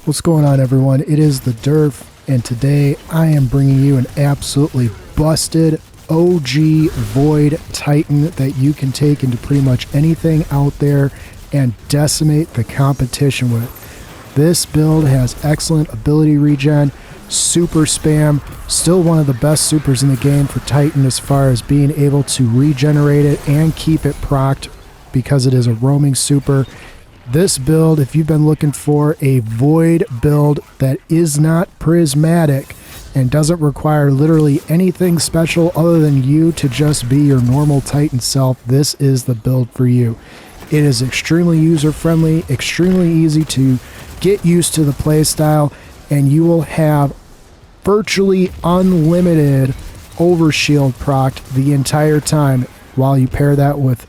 What's going on, everyone? It is the Durf, and today I am bringing you an absolutely busted OG Void Titan that you can take into pretty much anything out there and decimate the competition with. This build has excellent ability regen, super spam, still one of the best supers in the game for Titan as far as being able to regenerate it and keep it procced because it is a roaming super. This build, if you've been looking for a void build that is not prismatic and doesn't require literally anything special other than you to just be your normal Titan self, this is the build for you. It is extremely user-friendly, extremely easy to get used to the playstyle, and you will have virtually unlimited Overshield procced the entire time while you pair that with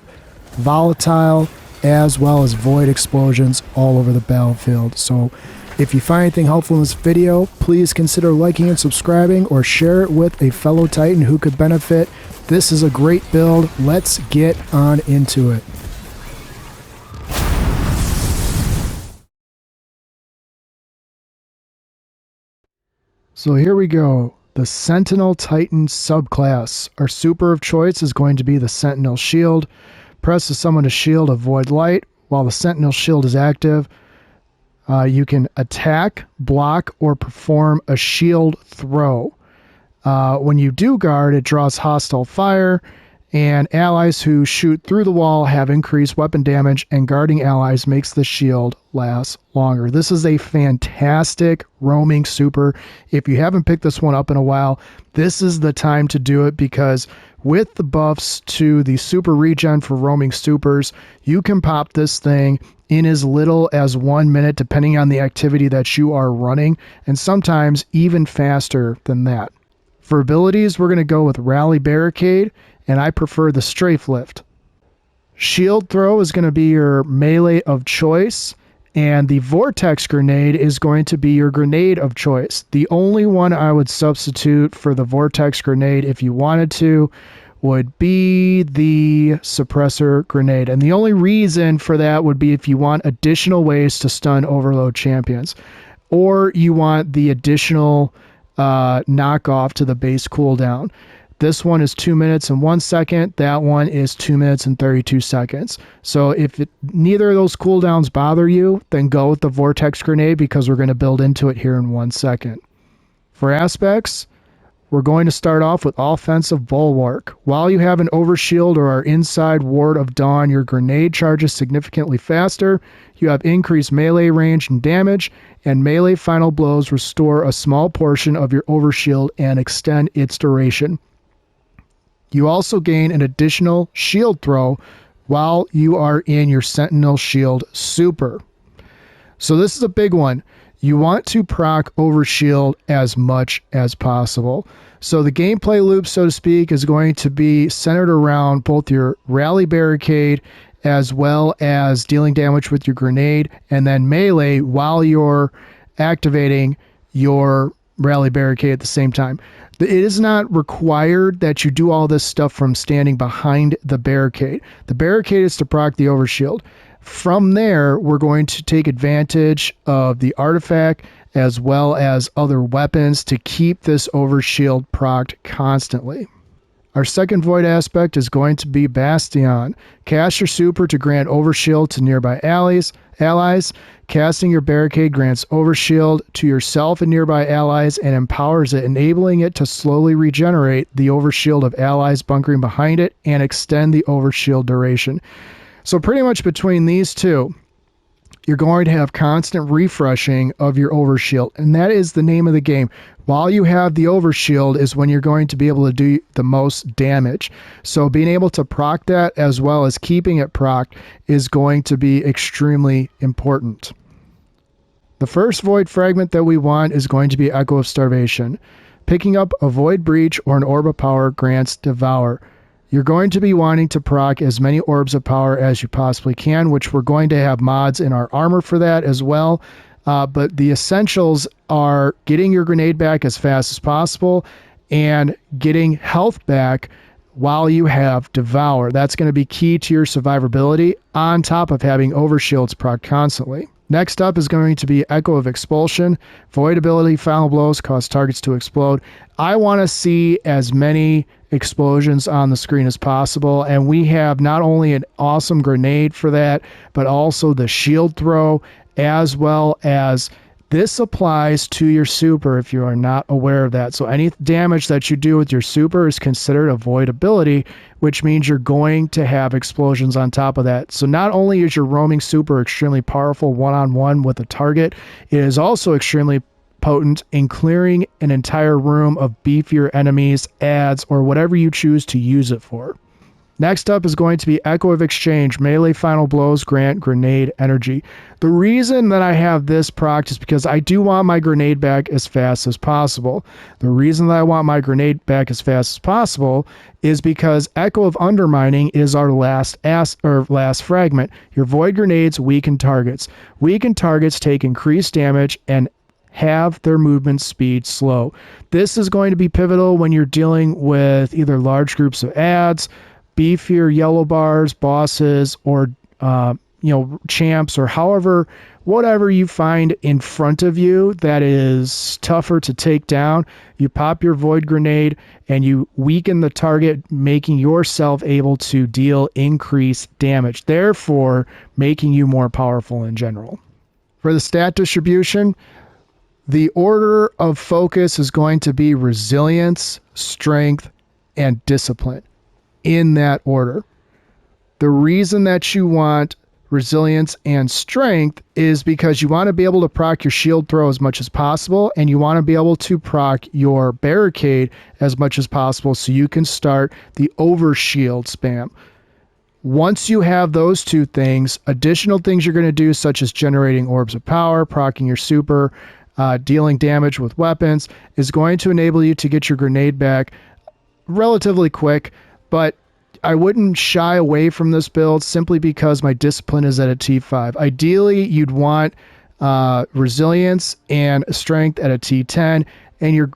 Volatile as well as Void explosions all over the battlefield. So if you find anything helpful in this video, please consider liking and subscribing or share it with a fellow Titan who could benefit. This is a great build. Let's get on into it. So here we go. The Sentinel Titan subclass. Our super of choice is going to be the Sentinel Shield. Press to summon a shield of Void Light. While the Sentinel Shield is active, you can attack, block, or perform a shield throw. When you do guard, it draws hostile fire, and allies who shoot through the wall have increased weapon damage, and guarding allies makes the shield last longer. This is a fantastic roaming super. If you haven't picked this one up in a while, this is the time to do it, because with the buffs to the super regen for roaming supers, you can pop this thing in as little as 1 minute, depending on the activity that you are running, and sometimes even faster than that. For abilities, we're going to go with Rally Barricade, and I prefer the Strafe Lift. Shield Throw is going to be your melee of choice, and the Vortex Grenade is going to be your grenade of choice. The only one I would substitute for the Vortex Grenade, if you wanted to, would be the Suppressor Grenade. And the only reason for that would be if you want additional ways to stun Overload champions, or you want the additional knockoff to the base cooldown. This one is 2 minutes and 1 second. That one is 2 minutes and 32 seconds. So if neither of those cooldowns bother you, then go with the Vortex Grenade, because we're going to build into it here in 1 second. For aspects, we're going to start off with Offensive Bulwark. While you have an Overshield or are inside Ward of Dawn, your grenade charges significantly faster. You have increased melee range and damage, and melee final blows restore a small portion of your Overshield and extend its duration. You also gain an additional shield throw while you are in your Sentinel Shield super. So this is a big one. You want to proc Overshield as much as possible. So the gameplay loop, so to speak, is going to be centered around both your Rally Barricade as well as dealing damage with your grenade, and then melee while you're activating your Rally Barricade at the same time. It is not required that you do all this stuff from standing behind the barricade. The barricade is to proc the Overshield. From there, we're going to take advantage of the artifact as well as other weapons to keep this Overshield procced constantly. Our second Void aspect is going to be Bastion. Cast your super to grant Overshield to nearby allies. Casting your barricade grants Overshield to yourself and nearby allies and empowers it, enabling it to slowly regenerate the Overshield of allies bunkering behind it and extend the Overshield duration. So pretty much between these two, you're going to have constant refreshing of your Overshield, and that is the name of the game. While you have the Overshield is when you're going to be able to do the most damage. So being able to proc that as well as keeping it procced is going to be extremely important. The first Void fragment that we want is going to be Echo of Starvation. Picking up a Void Breach or an Orb of Power grants Devour. You're going to be wanting to proc as many Orbs of Power as you possibly can, which we're going to have mods in our armor for that as well. But the essentials are getting your grenade back as fast as possible and getting health back while you have Devour. That's going to be key to your survivability, on top of having Overshields proc constantly. Next up is going to be Echo of Expulsion. Void ability, final blows cause targets to explode. I want to see as many explosions on the screen as possible, and we have not only an awesome grenade for that, but also the shield throw, as well as this applies to your super if you are not aware of that. So any damage that you do with your super is considered a void ability, which means you're going to have explosions on top of that. So not only is your roaming super extremely powerful one-on-one with a target, it is also extremely potent in clearing an entire room of beefier enemies, adds, or whatever you choose to use it for. Next up is going to be Echo of Exchange. Melee final blows grant grenade energy. The reason that I have this proc is because I do want my grenade back as fast as possible. The reason that I want my grenade back as fast as possible is because Echo of Undermining is our last fragment. Your void grenades weaken targets. Weakened targets take increased damage and have their movement speed slow. This is going to be pivotal when you're dealing with either large groups of adds, beefier yellow bars, bosses, or champs, or whatever you find in front of you that is tougher to take down. You pop your void grenade and you weaken the target, making yourself able to deal increased damage, therefore making you more powerful in general. For the stat distribution, the order of focus is going to be resilience, strength, and discipline, in that order. The reason that you want resilience and strength is because you want to be able to proc your shield throw as much as possible, and you want to be able to proc your barricade as much as possible so you can start the overshield spam. Once you have those two things, additional things you're going to do, such as generating orbs of power, proccing your super, dealing damage with weapons, is going to enable you to get your grenade back relatively quick. But I wouldn't shy away from this build simply because my discipline is at a T5. Ideally, you'd want resilience and strength at a T10, and your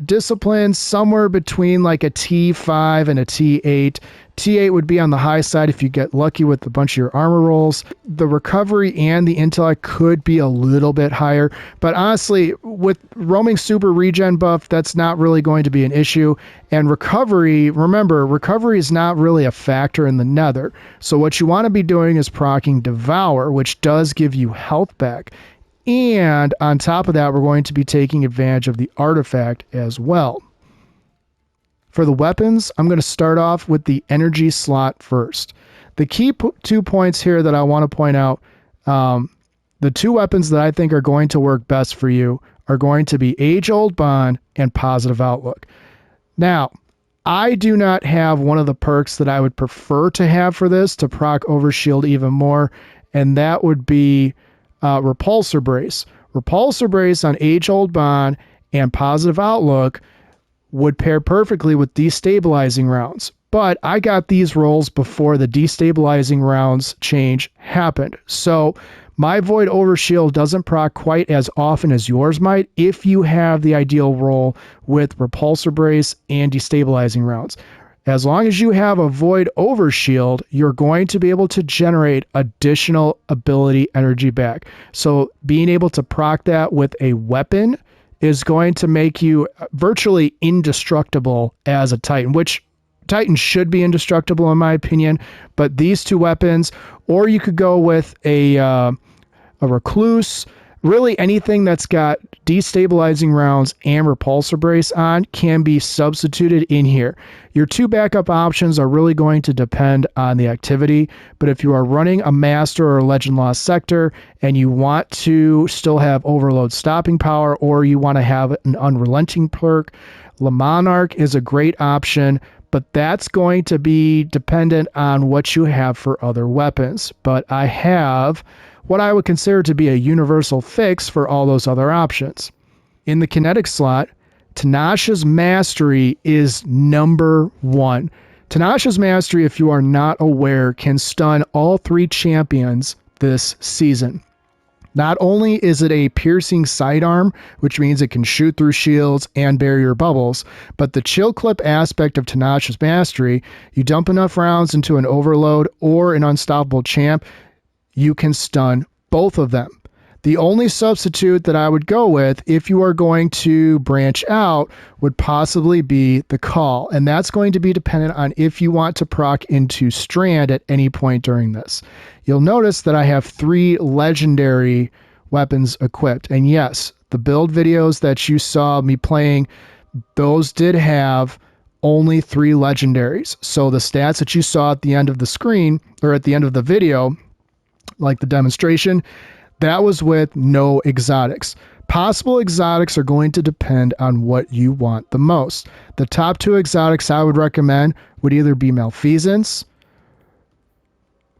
discipline somewhere between like a T5 and a T8. T8 would be on the high side if you get lucky with a bunch of your armor rolls. The recovery and the intellect could be a little bit higher, but honestly, with roaming super regen buff, that's not really going to be an issue. And recovery, remember, recovery is not really a factor in the nether. So what you want to be doing is proccing Devour, which does give you health back. And on top of that, we're going to be taking advantage of the artifact as well. For the weapons, I'm going to start off with the energy slot first. The key 2 points here that I want to point out, the two weapons that I think are going to work best for you are going to be Age-Old Bond and Positive Outlook. Now, I do not have one of the perks that I would prefer to have for this to proc Overshield even more, and that would be Repulsor Brace. Repulsor Brace on Age-Old Bond and Positive Outlook would pair perfectly with Destabilizing Rounds. But I got these rolls before the Destabilizing Rounds change happened. So my Void Overshield doesn't proc quite as often as yours might if you have the ideal roll with Repulsor Brace and Destabilizing Rounds. As long as you have a Void Overshield, you're going to be able to generate additional ability energy back. So being able to proc that with a weapon is going to make you virtually indestructible as a Titan, which Titans should be indestructible in my opinion, but these two weapons, or you could go with a Recluse. Really anything that's got Destabilizing Rounds and Repulsor Brace on can be substituted in here. Your two backup options are really going to depend on the activity, but if you are running a Master or a Legend Lost Sector and you want to still have Overload stopping power, or you want to have an Unrelenting perk, Le Monarch is a great option, but that's going to be dependent on what you have for other weapons. But I have what I would consider to be a universal fix for all those other options. In the Kinetic slot, Tenacious Mastery is number one. Tenacious Mastery, if you are not aware, can stun all three champions this season. Not only is it a piercing sidearm, which means it can shoot through shields and barrier bubbles, but the chill clip aspect of Tenacious Mastery, you dump enough rounds into an Overload or an Unstoppable champ, you can stun both of them. The only substitute that I would go with if you are going to branch out would possibly be the call. And that's going to be dependent on if you want to proc into Strand at any point during this. You'll notice that I have 3 legendary weapons equipped. And yes, the build videos that you saw me playing, those did have only 3 legendaries. So the stats that you saw at the end of the screen or at the end of the video, like the demonstration, that was with no exotics. Possible exotics are going to depend on what you want the most. The top 2 exotics I would recommend would either be Malfeasance.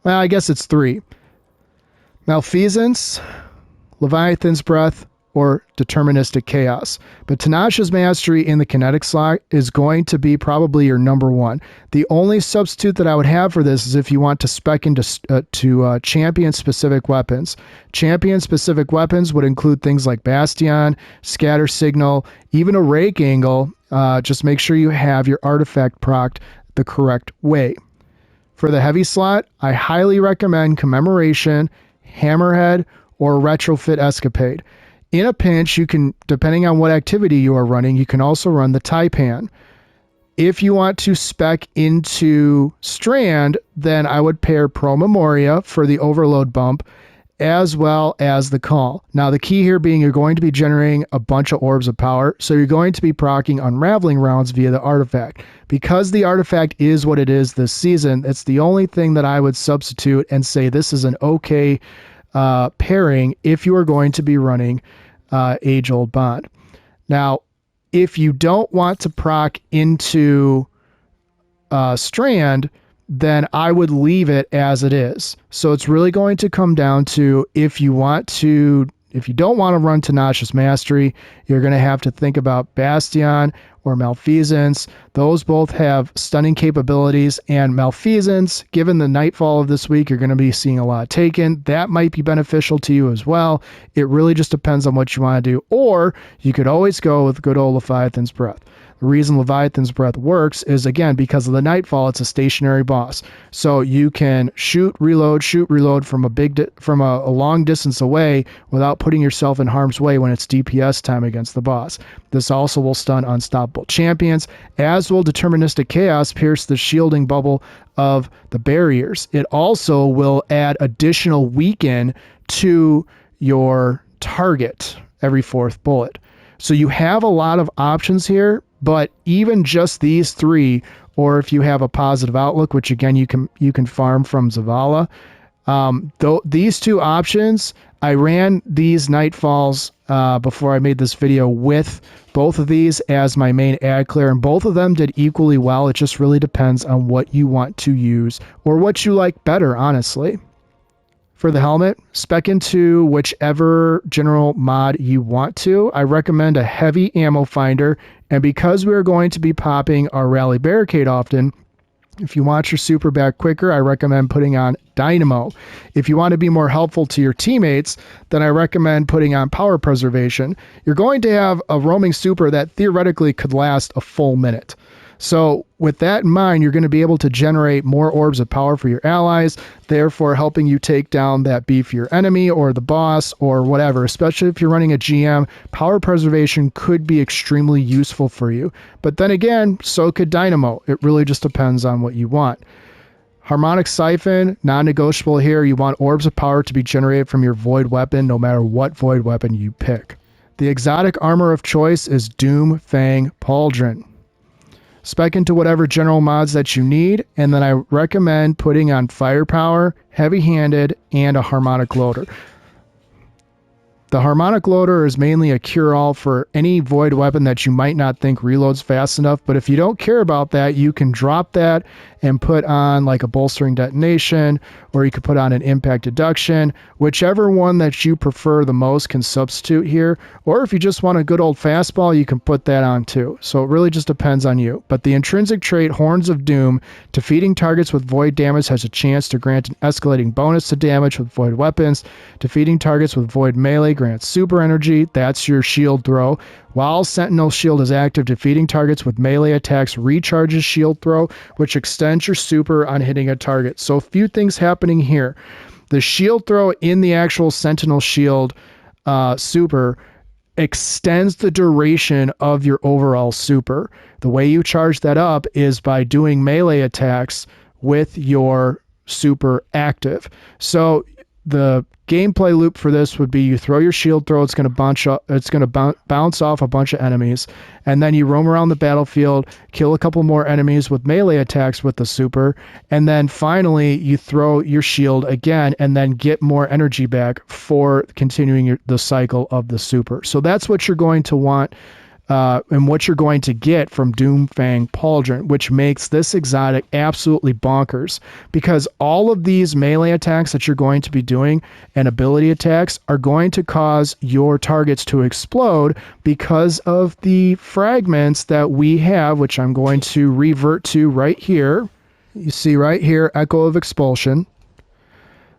Well, I guess it's 3. Malfeasance, Leviathan's Breath, or Deterministic Chaos. But Tenacious Mastery in the Kinetic slot is going to be probably your number 1. The only substitute that I would have for this is if you want to spec into champion-specific weapons. Champion-specific weapons would include things like Bastion, Scatter Signal, even a Rake Angle. Just make sure you have your artifact procced the correct way. For the heavy slot, I highly recommend Commemoration, Hammerhead, or Retrofit Escapade. In a pinch, you can, depending on what activity you are running, you can also run the Taipan. If you want to spec into Strand, then I would pair Pro Memoria for the overload bump, as well as the call. Now, the key here being you're going to be generating a bunch of orbs of power, so you're going to be proccing unraveling rounds via the artifact. Because the artifact is what it is this season, it's the only thing that I would substitute and say this is an okay pairing if you are going to be running Age-Old Bond. Now, if you don't want to proc into Strand, then I would leave it as it is. So it's really going to come down to if you don't want to run Tenacious Mastery, you're going to have to think about Bastion or Malfeasance. Those both have stunning capabilities, and Malfeasance, given the Nightfall of this week, you're going to be seeing a lot taken. That might be beneficial to you as well. It really just depends on what you want to do. Or you could always go with good old Leviathan's Breath. The reason Leviathan's Breath works is, again, because of the Nightfall, it's a stationary boss. So you can shoot, reload from a long distance away without putting yourself in harm's way when it's DPS time against the boss. This also will stun unstoppable champions, as will Deterministic Chaos pierce the shielding bubble of the barriers. It also will add additional weaken to your target every 4th bullet. So you have a lot of options here, but even just these 3, or if you have a positive outlook, which again you can farm from Zavala, these 2 options, I ran these Nightfalls before I made this video with both of these as my main ad clear, and both of them did equally well. It just really depends on what you want to use or what you like better, honestly. For the helmet, spec into whichever general mod you want to. I recommend a heavy ammo finder, and because we are going to be popping our rally barricade often, if you want your super back quicker, I recommend putting on Dynamo. If you want to be more helpful to your teammates, then I recommend putting on Power Preservation. You're going to have a roaming super that theoretically could last a full minute. So with that in mind, you're going to be able to generate more orbs of power for your allies, therefore helping you take down that beefier enemy or the boss or whatever. Especially if you're running a GM, Power Preservation could be extremely useful for you. But then again, so could Dynamo. It really just depends on what you want. Harmonic Siphon, non-negotiable here. You want orbs of power to be generated from your Void weapon, no matter what Void weapon you pick. The exotic armor of choice is Doom Fang Pauldron. Spec into whatever general mods that you need, and then I recommend putting on Firepower, Heavy-Handed, and a Harmonic Loader. The Harmonic Loader is mainly a cure-all for any Void weapon that you might not think reloads fast enough, but if you don't care about that, you can drop that and put on like a Bolstering Detonation, or you could put on an Impact Deduction. Whichever one that you prefer the most can substitute here, or if you just want a good old fastball, you can put that on too. So it really just depends on you. But the intrinsic trait Horns of Doom, defeating targets with Void damage has a chance to grant an escalating bonus to damage with Void weapons. Defeating targets with Void melee grants super energy. That's your shield throw. While Sentinel Shield is active, defeating targets with melee attacks recharges shield throw, which extends your super on hitting a target. So a few things happening here. The shield throw in the actual Sentinel Shield super extends the duration of your overall super. The way you charge that up is by doing melee attacks with your super active. So the gameplay loop for this would be you throw your shield throw, it's going to bounce off a bunch of enemies, and then you roam around the battlefield, kill a couple more enemies with melee attacks with the super, and then finally you throw your shield again and then get more energy back for continuing the cycle of the super. So that's what you're going to want and what you're going to get from Doomfang Pauldron, which makes this exotic absolutely bonkers, because all of these melee attacks that you're going to be doing and ability attacks are going to cause your targets to explode because of the fragments that we have, which I'm going to revert to right here. You see right here, Echo of Expulsion.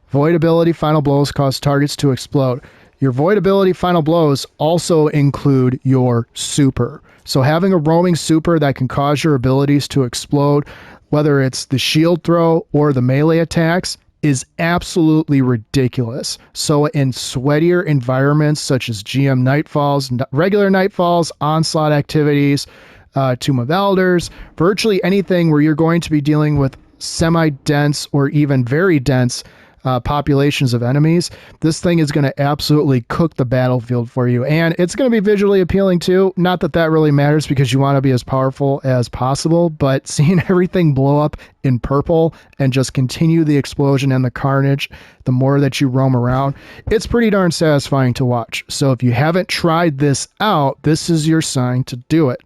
Void ability final blows cause targets to explode. Your void ability final blows also include your super. So having a roaming super that can cause your abilities to explode, whether it's the shield throw or the melee attacks, is absolutely ridiculous. So in sweatier environments such as GM Nightfalls, regular Nightfalls, onslaught activities, Tomb of Elders, virtually anything where you're going to be dealing with semi-dense or even very dense populations of enemies, this thing is going to absolutely cook the battlefield for you. And it's going to be visually appealing too. Not that that really matters because you want to be as powerful as possible, but seeing everything blow up in purple and just continue the explosion and the carnage, the more that you roam around, it's pretty darn satisfying to watch. So if you haven't tried this out, this is your sign to do it.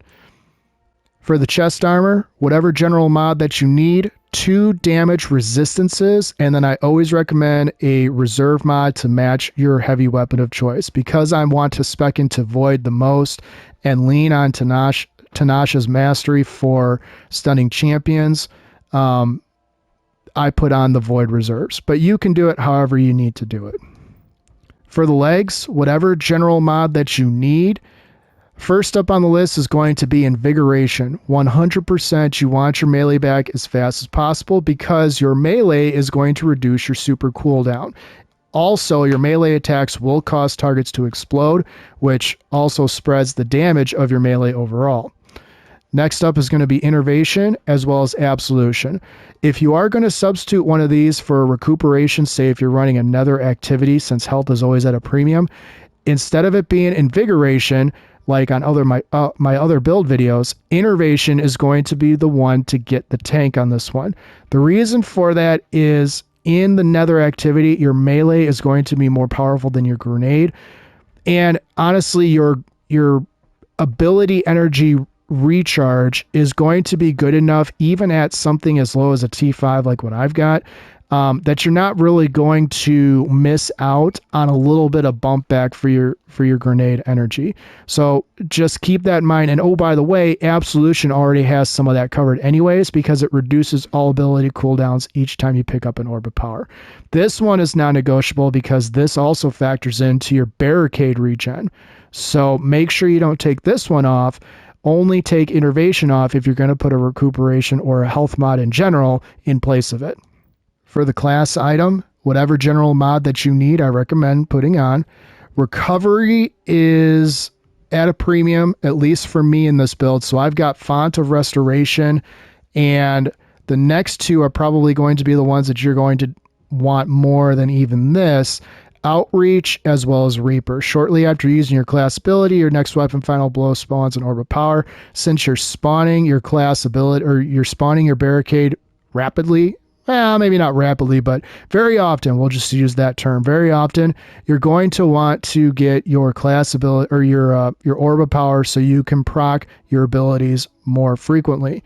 For the chest armor, whatever general mod that you need, 2 damage resistances, and then I always recommend a reserve mod to match your heavy weapon of choice. Because I want to spec into Void the most and lean on Tanasha's mastery for stunning champions, I put on the Void reserves, but you can do it however you need to do it. For the legs, whatever general mod that you need, first up on the list is going to be Invigoration. 100% you want your melee back as fast as possible because your melee is going to reduce your super cooldown. Also, your melee attacks will cause targets to explode, which also spreads the damage of your melee overall. Next up is going to be Innervation as well as Absolution. If you are going to substitute one of these for recuperation, say if you're running another activity, since health is always at a premium, instead of it being Invigoration, like on my other build videos, Innervation is going to be the one to get the tank on this one. The reason for that is in the nether activity, your melee is going to be more powerful than your grenade. And honestly, your ability energy recharge is going to be good enough, even at something as low as a T5 like what I've got, that you're not really going to miss out on a little bit of bump back for your grenade energy. So just keep that in mind. And oh, by the way, Absolution already has some of that covered anyways because it reduces all ability cooldowns each time you pick up an Orb of Power. This one is non-negotiable because this also factors into your barricade regen. So make sure you don't take this one off. Only take Innervation off if you're going to put a recuperation or a health mod in general in place of it. For the class item, whatever general mod that you need, I recommend putting on. Recovery is at a premium, at least for me in this build. So I've got Font of Restoration, and the next two are probably going to be the ones that you're going to want more than even this. Outreach as well as Reaper. Shortly after using your class ability, your next weapon final blow spawns an Orb of Power. Since you're spawning your class ability, or you're spawning your barricade rapidly, well, maybe not rapidly, but very often, we'll just use that term, very often, you're going to want to get your class ability or your Orb of Power so you can proc your abilities more frequently.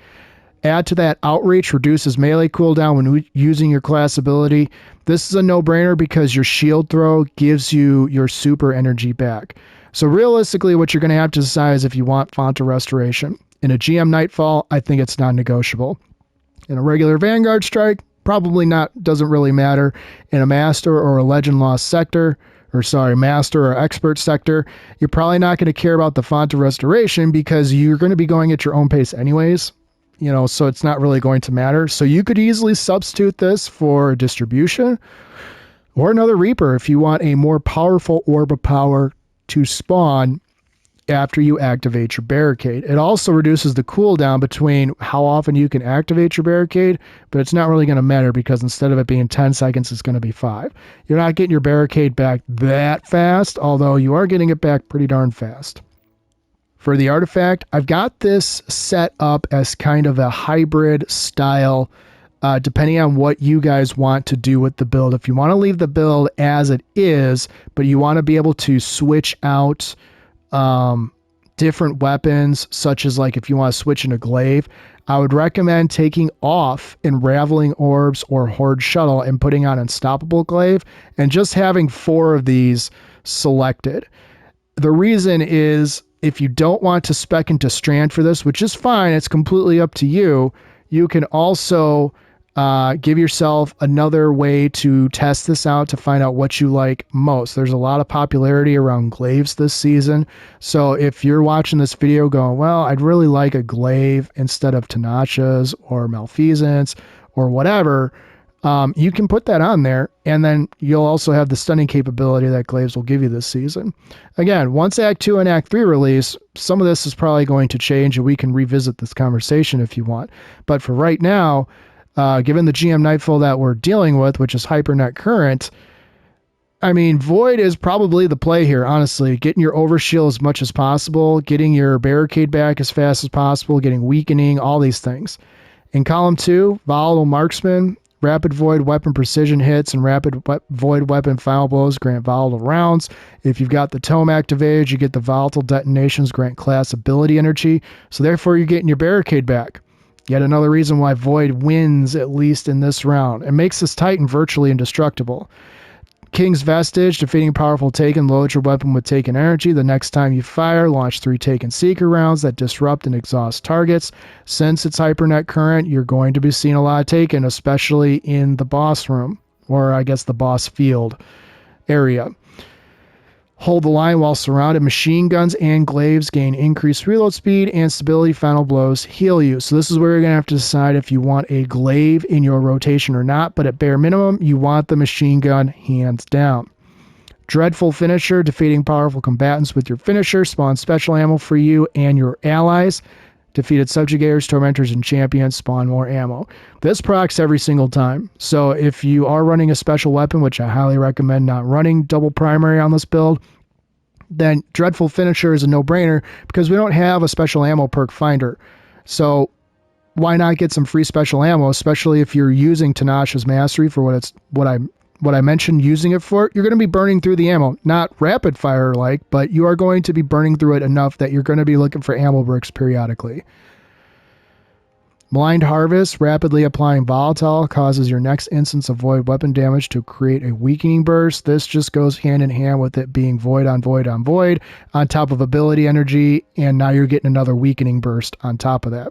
Add to that, Outreach reduces melee cooldown when using your class ability. This is a no-brainer because your shield throw gives you your super energy back. So realistically, what you're going to have to decide is if you want Font of Restoration. In a GM Nightfall, I think it's non-negotiable. In a regular Vanguard Strike, probably not, doesn't really matter. In a Master or a Legend Lost sector, Master or Expert sector, you're probably not going to care about the Font of Restoration because you're going to be going at your own pace anyways. So it's not really going to matter. So you could easily substitute this for Distribution Or another Reaper if you want a more powerful orb of power to spawn after you activate your barricade. It also reduces the cooldown between how often you can activate your barricade, but it's not really going to matter because instead of it being 10 seconds, it's going to be 5. You're not getting your barricade back that fast, although you are getting it back pretty darn fast. For the artifact, I've got this set up as kind of a hybrid style, depending on what you guys want to do with the build. If you want to leave the build as it is, but you want to be able to switch out different weapons, such as like if you want to switch into glaive, I would recommend taking off Unraveling Orbs or Horde Shuttle and putting on Unstoppable Glaive and just having 4 of these selected. The reason is if you don't want to spec into Strand for this, which is fine, it's completely up to you, you can also give yourself another way to test this out to find out what you like most. There's a lot of popularity around glaives this season. So if you're watching this video going, well, I'd really like a glaive instead of Tenachas or Malfeasance or whatever, you can put that on there, and then you'll also have the stunning capability that glaives will give you this season. Again, once Act 2 and Act 3 release, some of this is probably going to change, and we can revisit this conversation if you want. But for right now, given the GM Nightfall that we're dealing with, which is Hypernet Current, I mean, Void is probably the play here, honestly. Getting your Overshield as much as possible, getting your Barricade back as fast as possible, getting Weakening, all these things. In Column 2, Volatile Marksman, Rapid Void Weapon Precision hits and Rapid Void Weapon Final Blows grant volatile rounds. If you've got the Tome activated, you get the Volatile Detonations grant class ability energy, so therefore you're getting your Barricade back. Yet another reason why Void wins, at least in this round. It makes this Titan virtually indestructible. King's Vestige, defeating powerful Taken, load your weapon with Taken energy. The next time you fire, launch 3 Taken Seeker rounds that disrupt and exhaust targets. Since it's Hypernet Current, you're going to be seeing a lot of Taken, especially in the boss room, or I guess the boss field area. Hold the line while surrounded. Machine guns and glaives gain increased reload speed and stability. Final blows heal you. So this is where you're going to have to decide if you want a glaive in your rotation or not, but at bare minimum, you want the machine gun hands down. Dreadful Finisher, defeating powerful combatants with your finisher, spawns special ammo for you and your allies. Defeated subjugators, tormentors, and champions spawn more ammo. This procs every single time. So if you are running a special weapon, which I highly recommend not running double primary on this build, then Dreadful Finisher is a no-brainer because we don't have a special ammo perk finder. So why not get some free special ammo, especially if you're using Tenach's Mastery for what I mentioned using it for? You're going to be burning through the ammo, not rapid fire like, but you are going to be burning through it enough that you're going to be looking for ammo bricks periodically. Blind Harvest, rapidly applying Volatile, causes your next instance of Void weapon damage to create a Weakening burst. This just goes hand in hand with it being Void on Void on Void on top of ability energy, and now you're getting another Weakening burst on top of that.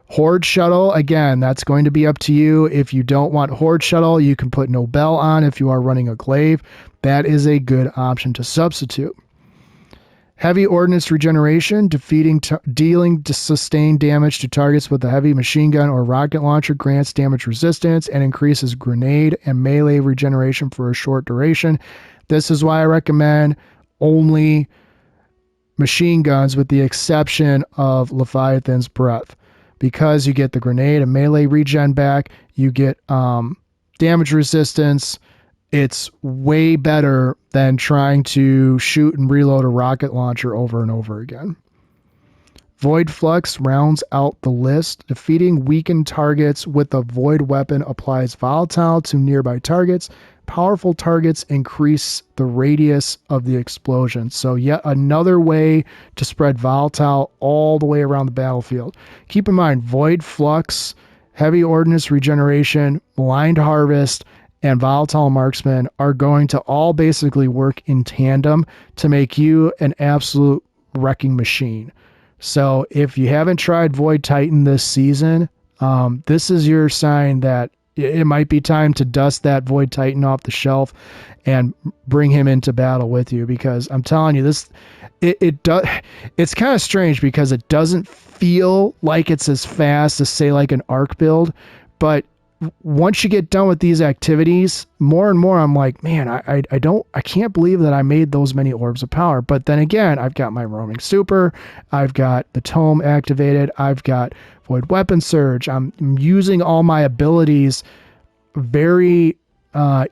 Horde Shuttle, again, that's going to be up to you. If you don't want Horde Shuttle, you can put Nobel on if you are running a glaive. That is a good option to substitute. Heavy Ordnance Regeneration, dealing sustained damage to targets with a heavy machine gun or rocket launcher, grants damage resistance and increases grenade and melee regeneration for a short duration. This is why I recommend only machine guns with the exception of Leviathan's Breath, because you get the grenade and melee regen back, you get damage resistance. It's way better than trying to shoot and reload a rocket launcher over and over again. Void Flux rounds out the list. Defeating weakened targets with a Void weapon applies Volatile to nearby targets. Powerful targets increase the radius of the explosion. So yet another way to spread Volatile all the way around the battlefield. Keep in mind, Void Flux, Heavy Ordnance Regeneration, Blind Harvest, and Volatile Marksman are going to all basically work in tandem to make you an absolute wrecking machine. So if you haven't tried Void Titan this season, this is your sign that it might be time to dust that Void Titan off the shelf and bring him into battle with you, because I'm telling you, it's kind of strange because it doesn't feel like it's as fast as, say, like an arc build, but once you get done with these activities, more and more I'm like, man, I can't believe that I made those many orbs of power. But then again, I've got my roaming super, I've got the tome activated, I've got void weapon surge. I'm using all my abilities very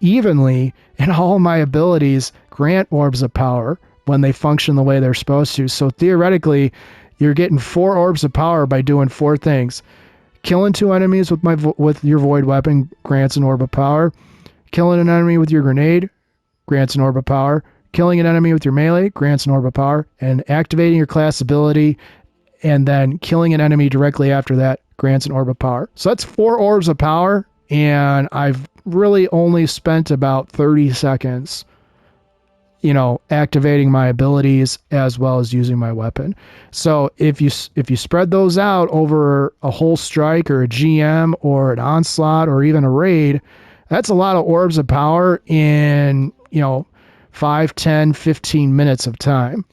evenly, and all my abilities grant orbs of power when they function the way they're supposed to. So theoretically, you're getting 4 orbs of power by doing 4 things. Killing 2 enemies with your void weapon grants an orb of power. Killing an enemy with your grenade grants an orb of power. Killing an enemy with your melee grants an orb of power. And activating your class ability and then killing an enemy directly after that grants an orb of power. So that's 4 orbs of power, and I've really only spent about 30 seconds activating my abilities as well as using my weapon. So if you spread those out over a whole strike or a GM or an onslaught or even a raid, that's a lot of orbs of power in 5, 10, 15 minutes of time.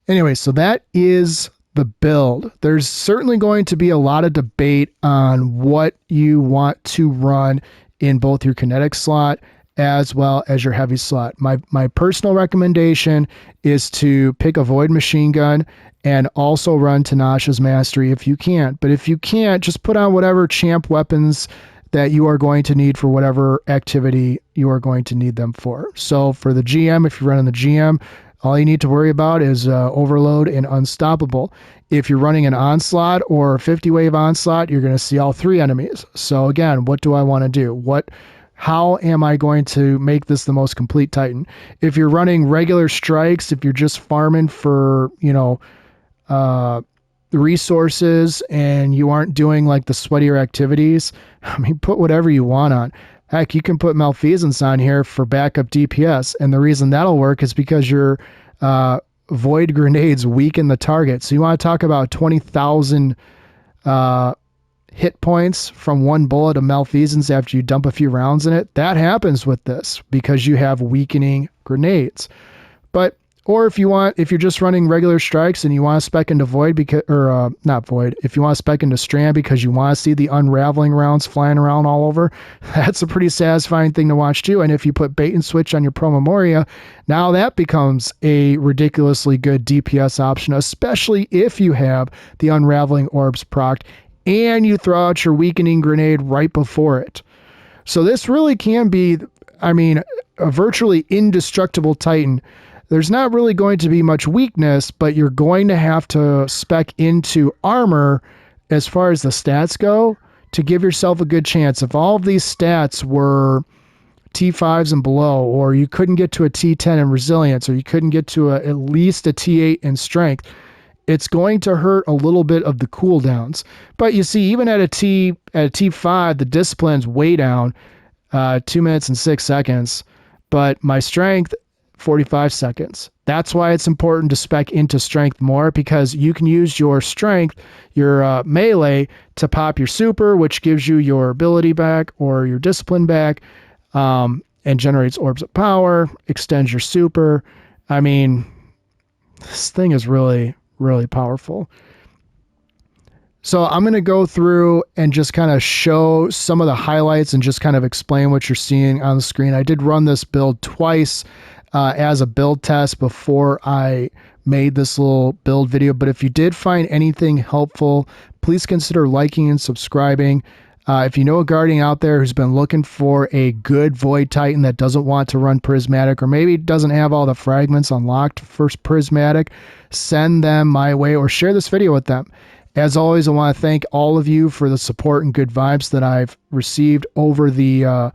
Anyway, so that is the build. There's certainly going to be a lot of debate on what you want to run in both your kinetic slot as well as your heavy slot. My personal recommendation is to pick a void machine gun and also run Tanasha's Mastery if you can. But if you can't, just put on whatever champ weapons that you are going to need for whatever activity you are going to need them for. So for the GM, if you're running the GM, all you need to worry about is Overload and Unstoppable. If you're running an Onslaught or a 50-wave Onslaught, you're going to see all 3 enemies. So again, what do I want to do? How am I going to make this the most complete Titan? If you're running regular strikes, if you're just farming for, resources and you aren't doing like the sweatier activities, I mean, put whatever you want on. Heck, you can put Malfeasance on here for backup DPS. And the reason that'll work is because your void grenades weaken the target. So you want to talk about 20,000 hit points from one bullet of Malfeasance after you dump a few rounds in it. That happens with this because you have weakening grenades. Or if you're just running regular strikes and you want to spec into void if you want to spec into strand because you want to see the unraveling rounds flying around all over, that's a pretty satisfying thing to watch too. And if you put bait and switch on your Pro Memoria, now that becomes a ridiculously good DPS option, especially if you have the unraveling orbs procced and you throw out your weakening grenade right before it. So this really can be, a virtually indestructible Titan. There's not really going to be much weakness, but you're going to have to spec into armor as far as the stats go to give yourself a good chance. If all of these stats were T5s and below, or you couldn't get to a T10 in resilience, or you couldn't get to at least a T8 in strength, it's going to hurt a little bit of the cooldowns. But you see, even at a T5, the discipline's way down, 2 minutes and 6 seconds, but my strength, 45 seconds. That's why it's important to spec into strength more, because you can use your strength, your melee, to pop your super, which gives you your ability back or your discipline back, and generates orbs of power, extends your super. This thing is really, really powerful. So I'm going to go through and just kind of show some of the highlights and just kind of explain what you're seeing on the screen. I did run this build twice as a build test before I made this little build video. But if you did find anything helpful, please consider liking and subscribing. If you know a Guardian out there who's been looking for a good Void Titan that doesn't want to run Prismatic, or maybe doesn't have all the fragments unlocked for Prismatic, send them my way or share this video with them. As always, I want to thank all of you for the support and good vibes that I've received over the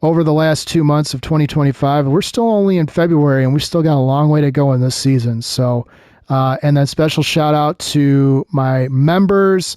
last 2 months of 2025. We're still only in February, and we've still got a long way to go in this season. So, and then special shout out to my members.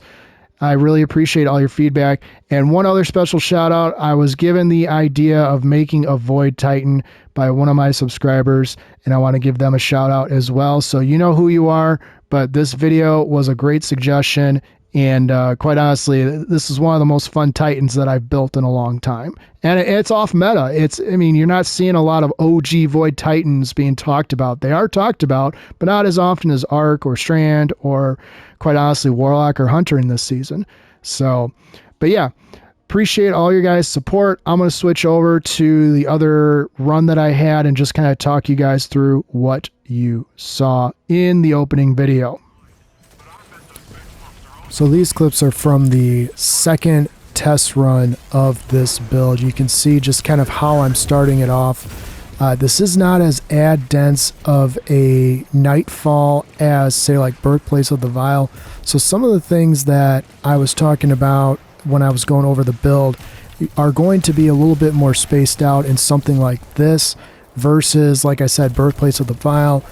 I really appreciate all your feedback. And one other special shout out, I was given the idea of making a Void Titan by one of my subscribers, and I want to give them a shout out as well. So you know who you are, but this video was a great suggestion. And quite honestly, this is one of the most fun Titans that I've built in a long time. And it's off meta. You're not seeing a lot of OG Void Titans being talked about. They are talked about, but not as often as Arc or Strand or, quite honestly, Warlock or Hunter in this season. So, but yeah, Appreciate all your guys' support. I'm going to switch over to the other run that I had and just kind of talk you guys through what you saw in the opening video. So these clips are from the second test run of this build. You can see just kind of how I'm starting it off. This is not as ad dense of a nightfall as, say, like Birthplace of the Vile. So some of the things that I was talking about when I was going over the build are going to be a little bit more spaced out in something like this versus, like I said, Birthplace of the Vile,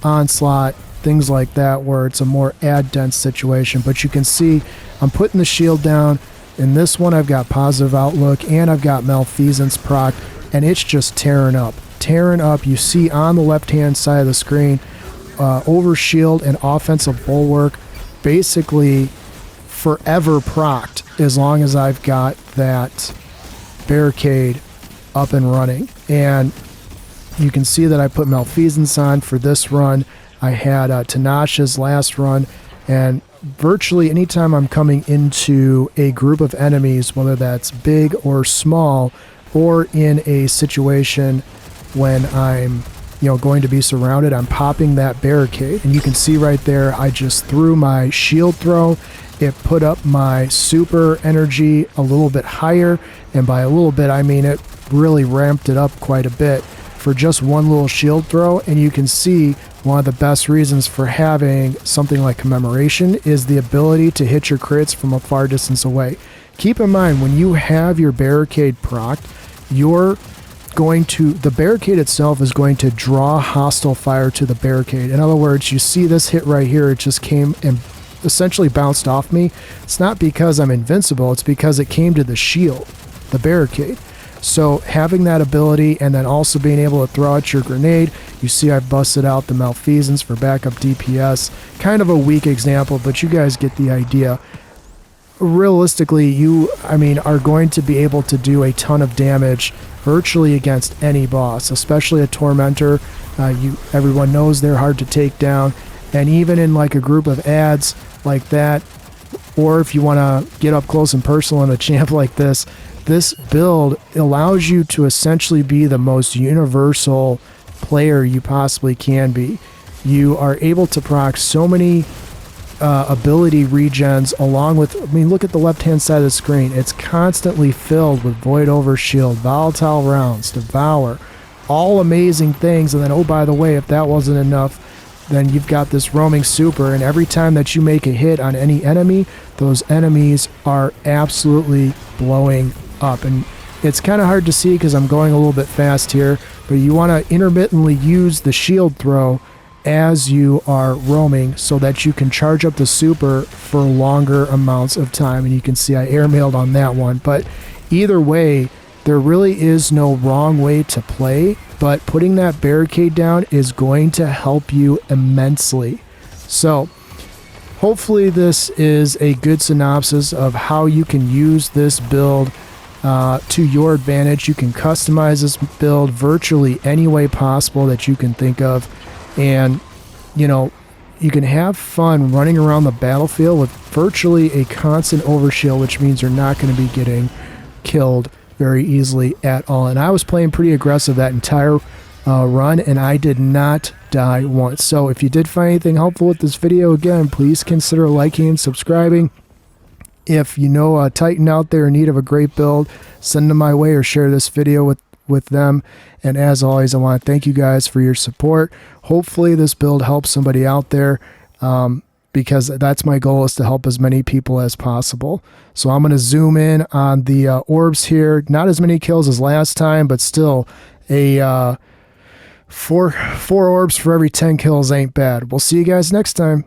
Onslaught, things like that, where it's a more ad dense situation. But you can see I'm putting the shield down. In this one, I've got Positive Outlook and I've got Malfeasance proc, and it's just tearing up. You see on the left hand side of the screen, Overshield and Offensive Bulwark basically forever procced as long as I've got that barricade up and running. And you can see that I put Malfeasance on for this run. I had Tanasha's last run, and virtually anytime I'm coming into a group of enemies, whether that's big or small, or in a situation when I'm going to be surrounded, I'm popping that barricade. And you can see right there, I just threw my shield throw. It put up my super energy a little bit higher, and by a little bit I mean it really ramped it up quite a bit for just one little shield throw. And you can see one of the best reasons for having something like Commemoration is the ability to hit your crits from a far distance away. Keep in mind, when you have your barricade procced, the barricade itself is going to draw hostile fire to the barricade. In other words, you see this hit right here, it just came and essentially bounced off me. It's not because I'm invincible, it's because it came to the shield, the barricade. So having that ability and then also being able to throw out your grenade, you see I've busted out the Malfeasance for backup DPS. Kind of a weak example, but you guys get the idea. Realistically, you are going to be able to do a ton of damage virtually against any boss, especially a Tormentor. Everyone knows they're hard to take down, and even in like a group of ads like that, or if you want to get up close and personal in a champ like this build allows you to essentially be the most universal player you possibly can be. You are able to proc so many ability regens along with, look at the left hand side of the screen. It's constantly filled with Void Overshield, Volatile Rounds, Devour, all amazing things. And then, oh, by the way, if that wasn't enough, then you've got this roaming super, and every time that you make a hit on any enemy, those enemies are absolutely blowing up. And it's kind of hard to see because I'm going a little bit fast here, but you want to intermittently use the shield throw as you are roaming so that you can charge up the super for longer amounts of time. And you can see I airmailed on that one. But either way, there really is no wrong way to play, but putting that barricade down is going to help you immensely. So hopefully this is a good synopsis of how you can use this build to your advantage. You can customize this build virtually any way possible that you can think of. And, you can have fun running around the battlefield with virtually a constant overshield, which means you're not going to be getting killed very easily at all. And I was playing pretty aggressive that entire run, and I did not die once. So if you did find anything helpful with this video, again, please consider liking and subscribing. If you know a Titan out there in need of a great build, send them my way or share this video with them. And as always, I want to thank you guys for your support. Hopefully this build helps somebody out there, because that's my goal, is to help as many people as possible. So I'm going to zoom in on the orbs here. Not as many kills as last time, but still a four orbs for every 10 kills ain't bad. We'll see you guys next time.